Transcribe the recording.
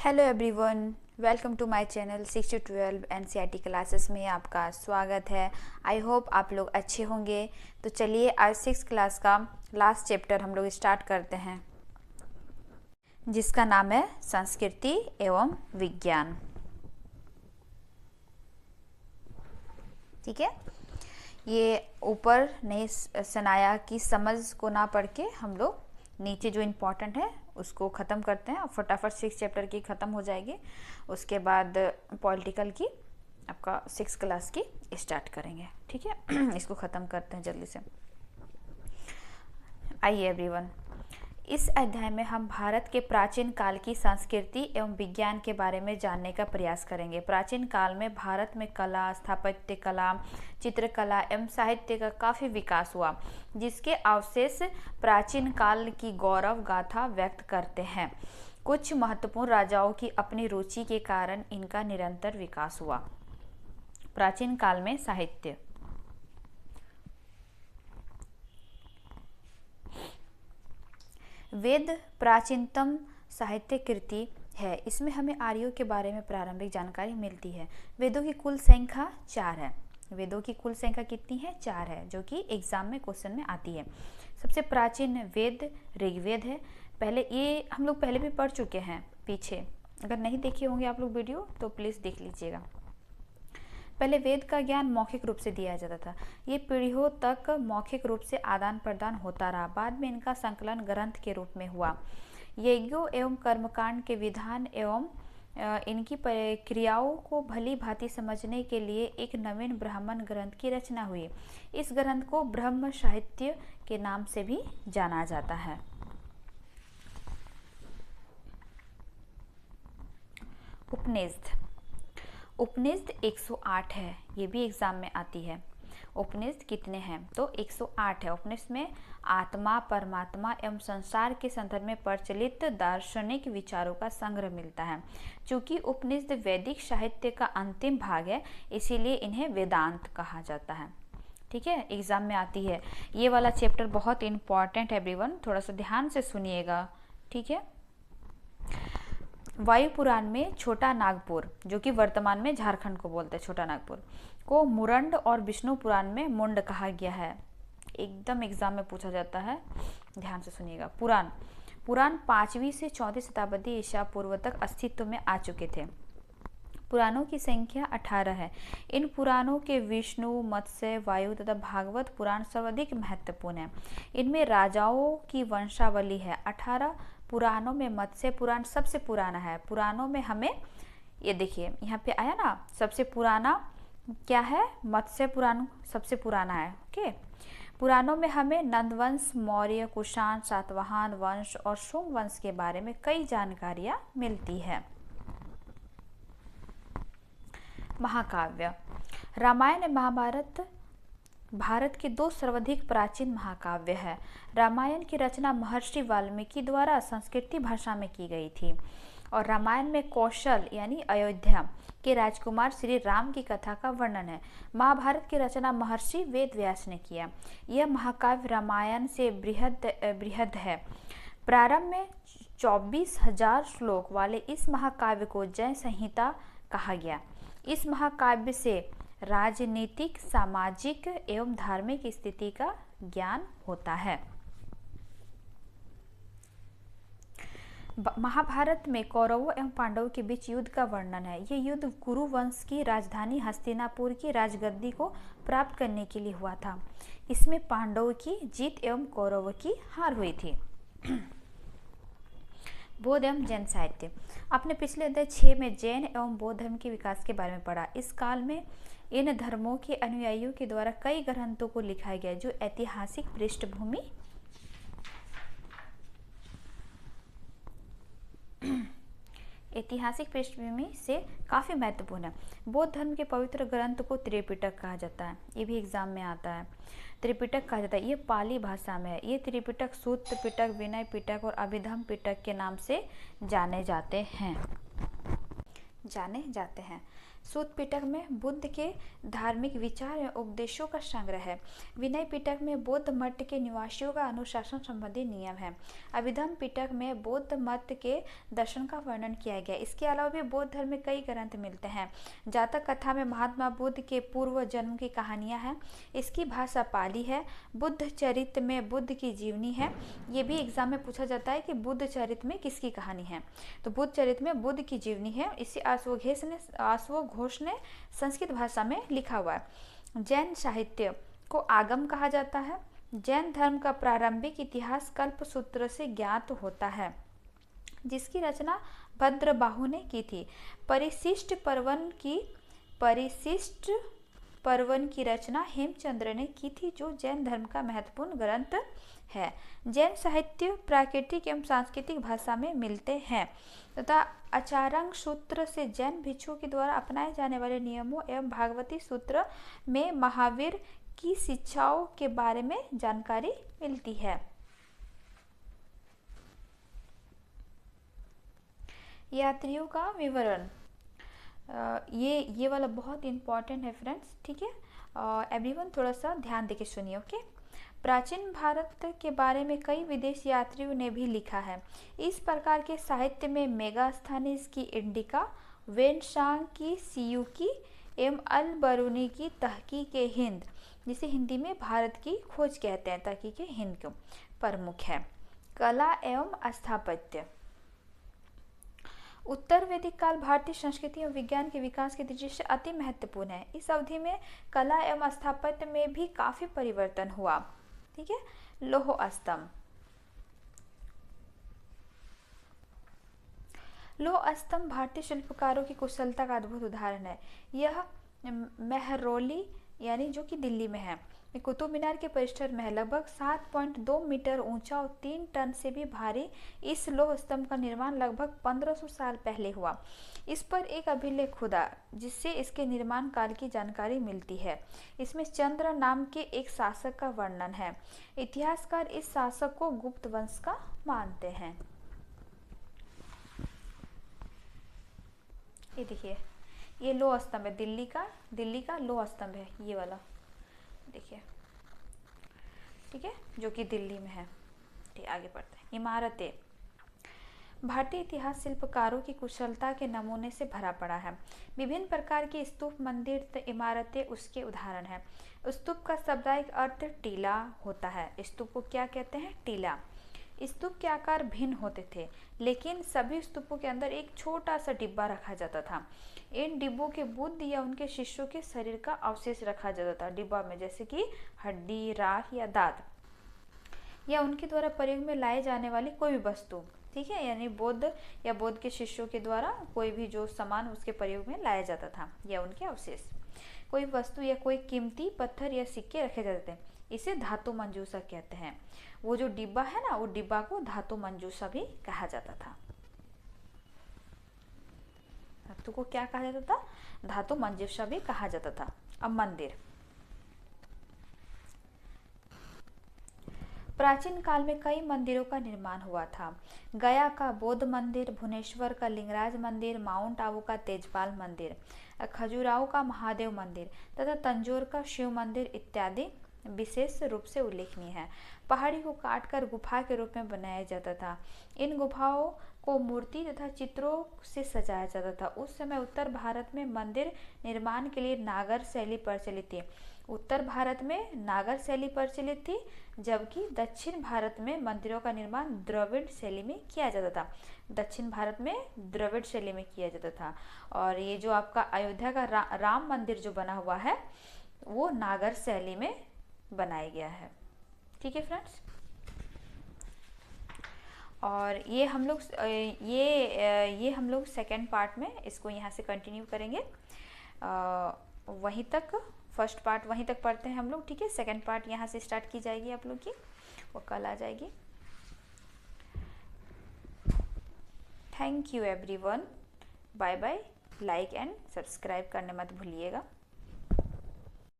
Hello everyone, welcome to my channel 6 to 12 NCERT classes में आपका स्वागत है। आई होप आप लोग अच्छे होंगे। तो चलिए आज 6 क्लास का लास्ट चैप्टर हम लोग स्टार्ट करते हैं, जिसका नाम है संस्कृति एवं विज्ञान। ठीक है, ये ऊपर नहीं सुनाया कि समझ को ना पढ़ के हम लोग नीचे जो इम्पोर्टेंट है उसको ख़त्म करते हैं और फटाफट 6 चैप्टर की ख़त्म हो जाएगी। उसके बाद पॉलिटिकल की आपका 6 क्लास की स्टार्ट करेंगे। ठीक है इसको ख़त्म करते हैं जल्दी से। आइए एवरीवन, इस अध्याय में हम भारत के प्राचीन काल की संस्कृति एवं विज्ञान के बारे में जानने का प्रयास करेंगे। प्राचीन काल में भारत में कला, स्थापत्य कला, चित्रकला एवं साहित्य का काफ़ी विकास हुआ, जिसके अवशेष प्राचीन काल की गौरव गाथा व्यक्त करते हैं। कुछ महत्वपूर्ण राजाओं की अपनी रुचि के कारण इनका निरंतर विकास हुआ। प्राचीन काल में साहित्य। वेद प्राचीनतम साहित्य कृति है। इसमें हमें आर्यों के बारे में प्रारंभिक जानकारी मिलती है। वेदों की कुल संख्या 4 है। वेदों की कुल संख्या कितनी है? 4 है, जो कि एग्जाम में क्वेश्चन में आती है। सबसे प्राचीन वेद ऋग्वेद है। पहले ये हम लोग पहले भी पढ़ चुके हैं पीछे, अगर नहीं देखे होंगे आप लोग वीडियो तो प्लीज़ देख लीजिएगा। पहले वेद का ज्ञान मौखिक रूप से दिया जाता था। ये पीढ़ियों तक मौखिक रूप से आदान प्रदान होता रहा। बाद में इनका संकलन ग्रंथ के रूप में हुआ। यज्ञों एवं कर्मकांड के विधान एवं इनकी क्रियाओं को भली भांति समझने के लिए एक नवीन ब्राह्मण ग्रंथ की रचना हुई। इस ग्रंथ को ब्रह्म साहित्य के नाम से भी जाना जाता है। उपनिषद। उपनिषद 108 है, ये भी एग्जाम में आती है। उपनिषद कितने हैं? तो 108 है। उपनिषद में आत्मा, परमात्मा एवं संसार के संदर्भ में प्रचलित दार्शनिक विचारों का संग्रह मिलता है। चूंकि उपनिषद वैदिक साहित्य का अंतिम भाग है, इसीलिए इन्हें वेदांत कहा जाता है। ठीक है, एग्जाम में आती है। ये वाला चैप्टर बहुत इंपॉर्टेंट है एवरीवन, थोड़ा सा ध्यान से सुनिएगा। ठीक है, वायु पुराण में छोटा नागपुर, जो कि वर्तमान में झारखंड को बोलते हैं, छोटा नागपुर को मुरंड और विष्णु पुराण में मुंड कहा गया है। एकदम एग्जाम में पूछा जाता है, ध्यान से सुनिएगा। पुराण 5वीं से 14वीं शताब्दी ईसा पूर्व तक अस्तित्व में आ चुके थे। पुराणों की संख्या 18 है। इन पुराणों के विष्णु, मत्स्य, वायु तथा भागवत पुराण सर्वाधिक महत्वपूर्ण है। इनमें राजाओं की वंशावली है। 18 पुराणों में मत्स्य पुराण सबसे पुराना है। पुराणों में हमें ये देखिए यहाँ पे आया ना, सबसे पुराना क्या है? मत्स्य पुराण सबसे पुराना है। ओके, पुराणों में हमें नंदवंश, मौर्य, कुषाण, सातवाहन वंश और शुंग वंश के बारे में कई जानकारियाँ मिलती है। महाकाव्य। रामायण और महाभारत भारत के 2 सर्वाधिक प्राचीन महाकाव्य है। रामायण की रचना महर्षि वाल्मीकि द्वारा संस्कृत भाषा में की गई थी और रामायण में कौशल यानी अयोध्या के राजकुमार श्री राम की कथा का वर्णन है। महाभारत की रचना महर्षि वेद व्यास ने किया। यह महाकाव्य रामायण से बृहद है। प्रारंभ में 24,000 श्लोक वाले इस महाकाव्य को जय संहिता कहा गया। इस महाकाव्य से राजनीतिक, सामाजिक एवं धार्मिक स्थिति का ज्ञान होता है। महाभारत में कौरवों एवं पांडवों के बीच युद्ध का वर्णन है। यह युद्ध कुरु वंश की राजधानी हस्तिनापुर की राजगद्दी को प्राप्त करने के लिए हुआ था। इसमें पांडवों की जीत एवं कौरवों की हार हुई थी। बौद्ध एवं जैन साहित्य। अपने पिछले अध्याय 6 में जैन एवं बौद्ध धर्म के विकास के बारे में पढ़ा। इस काल में इन धर्मों के अनुयायियों के द्वारा कई ग्रंथों को लिखा गया, जो ऐतिहासिक पृष्ठभूमि से काफ़ी महत्वपूर्ण है। बौद्ध धर्म के पवित्र ग्रंथ को त्रिपिटक कहा जाता है। ये भी एग्जाम में आता है। त्रिपिटक कहा जाता है, ये पाली भाषा में है। ये त्रिपिटक सूत्र पिटक, विनय पिटक और अभिधम पिटक के नाम से जाने जाते हैं। सूत पिटक में बुद्ध के धार्मिक विचार एवं उपदेशों का संग्रह है। विनय पिटक में बौद्ध मठ के निवासियों का अनुशासन संबंधी नियम है। अभिधम्म पिटक में बौद्ध मत के दर्शन का वर्णन किया गया। इसके अलावा भी बौद्ध धर्म में कई ग्रंथ मिलते हैं। जातक कथा में महात्मा बुद्ध के पूर्व जन्म की कहानियां हैं। इसकी भाषा पाली है। बुद्ध चरित्र में बुद्ध की जीवनी है। ये भी एग्जाम में पूछा जाता है कि बुद्ध चरित्र में किसकी कहानी है, तो बुद्ध चरित्र में बुद्ध की जीवनी है। इसे अश्वघोष ने संस्कृत भाषा में लिखा हुआ है। जैन साहित्य को आगम कहा जाता है। जैन धर्म का प्रारंभिक इतिहास कल्पसूत्र से ज्ञात होता है, जिसकी रचना भद्रबाहु ने की थी। परिशिष्ट पर्वन की रचना हेमचंद्र ने की थी, जो जैन धर्म का महत्वपूर्ण ग्रंथ है। जैन साहित्य प्राकृतिक एवं सांस्कृतिक भाषा में मिलते हैं तथा आचार्यांग सूत्र से जैन भिक्षुओं के द्वारा अपनाए जाने वाले नियमों एवं भागवती सूत्र में महावीर की शिक्षाओं के बारे में जानकारी मिलती है। यात्रियों का विवरण, ये वाला बहुत इंपॉर्टेंट है फ्रेंड्स, ठीक है। एवरीवन थोड़ा सा ध्यान देके सुनिए, ओके। प्राचीन भारत के बारे में कई विदेशी यात्रियों ने भी लिखा है। इस प्रकार के साहित्य में मेगास्थनीज की इंडिका, वेनसांग की सियूकी एवं अल बरूनी की तहकीक हिंद, जिसे हिंदी में भारत की खोज कहते हैं, तहकीक हिंद प्रमुख है। कला एवं स्थापत्य, उत्तर वैदिक काल भारतीय संस्कृति एवं विज्ञान के विकास की दृष्टि से अति महत्वपूर्ण है। इस अवधि में कला एवं स्थापत्य में भी काफी परिवर्तन हुआ, ठीक है। लौह स्तंभ, लौह स्तंभ भारतीय शिल्पकारों की कुशलता का अद्भुत उदाहरण है। यह मेहरौली यानी जो कि दिल्ली में है, कुतुब मीनार के परिसर में है। लगभग 7.2 मीटर ऊंचा और 3 टन से भी भारी इस लौह स्तंभ का निर्माण लगभग 1500 साल पहले हुआ। इस पर एक अभिलेख खुदा, जिससे इसके निर्माण काल की जानकारी मिलती है। इसमें चंद्र नाम के एक शासक का वर्णन है। इतिहासकार इस शासक को गुप्त वंश का मानते हैं। ये देखिए, ये लौह स्तंभ है, दिल्ली का लौह स्तंभ है, ये वाला देखिए, ठीक है, जो कि दिल्ली में है। ठीक, आगे बढ़ते हैं। इमारतें, भारतीय इतिहास शिल्पकारों की कुशलता के नमूने से भरा पड़ा है। विभिन्न प्रकार के स्तूप, मंदिर, इमारतें उसके उदाहरण हैं। स्तूप का शाब्दिक अर्थ टीला होता है। स्तूप को क्या कहते हैं? टीला। स्तूप के आकार भिन्न होते थे, लेकिन सभी स्तूपों के अंदर एक छोटा सा डिब्बा रखा जाता था। इन डिब्बों के बुद्ध या उनके शिष्यों के शरीर का अवशेष रखा जाता था डिब्बा में, जैसे कि हड्डी, राख या दांत, या उनके द्वारा प्रयोग में लाए जाने वाली कोई भी वस्तु, ठीक है, यानी बुद्ध या बुद्ध के शिष्यों के द्वारा कोई भी जो सामान उसके प्रयोग में लाया जाता था, या उनके अवशेष, कोई वस्तु या कोई कीमती पत्थर या सिक्के रखे जाते थे। इसे धातु मंजूषा कहते हैं। वो जो डिब्बा है ना, वो डिब्बा को धातु मंजूषा भी कहा जाता था। धातु को क्या कहा जाता था? धातु मंजूषा भी कहा जाता था। अब मंदिर, प्राचीन काल में कई मंदिरों का निर्माण हुआ था। गया का बौद्ध मंदिर, भुवनेश्वर का लिंगराज मंदिर, माउंट आबू का तेजपाल मंदिर, खजुराहो का महादेव मंदिर तथा तंजौर का शिव मंदिर इत्यादि विशेष रूप से उल्लेखनीय है। पहाड़ी को काटकर गुफा के रूप में बनाया जाता था। इन गुफाओं को मूर्ति तथा चित्रों से सजाया जाता था। उस समय उत्तर भारत में मंदिर निर्माण के लिए नागर शैली प्रचलित थी। उत्तर भारत में नागर शैली प्रचलित थी, जबकि दक्षिण भारत में मंदिरों का निर्माण द्रविड़ शैली में किया जाता था। दक्षिण भारत में द्रविड़ शैली में किया जाता था। और ये जो आपका अयोध्या का राम मंदिर जो बना हुआ है, वो नागर शैली में बनाया गया है। ठीक है फ्रेंड्स, और ये हम लोग सेकेंड पार्ट में इसको यहाँ से कंटिन्यू करेंगे। वहीं तक फर्स्ट पार्ट वहीं तक पढ़ते हैं हम लोग, ठीक है। सेकेंड पार्ट यहाँ से स्टार्ट की जाएगी आप लोग की, वो कल आ जाएगी। Thank you everyone, bye bye. Like and subscribe करने मत भूलिएगा।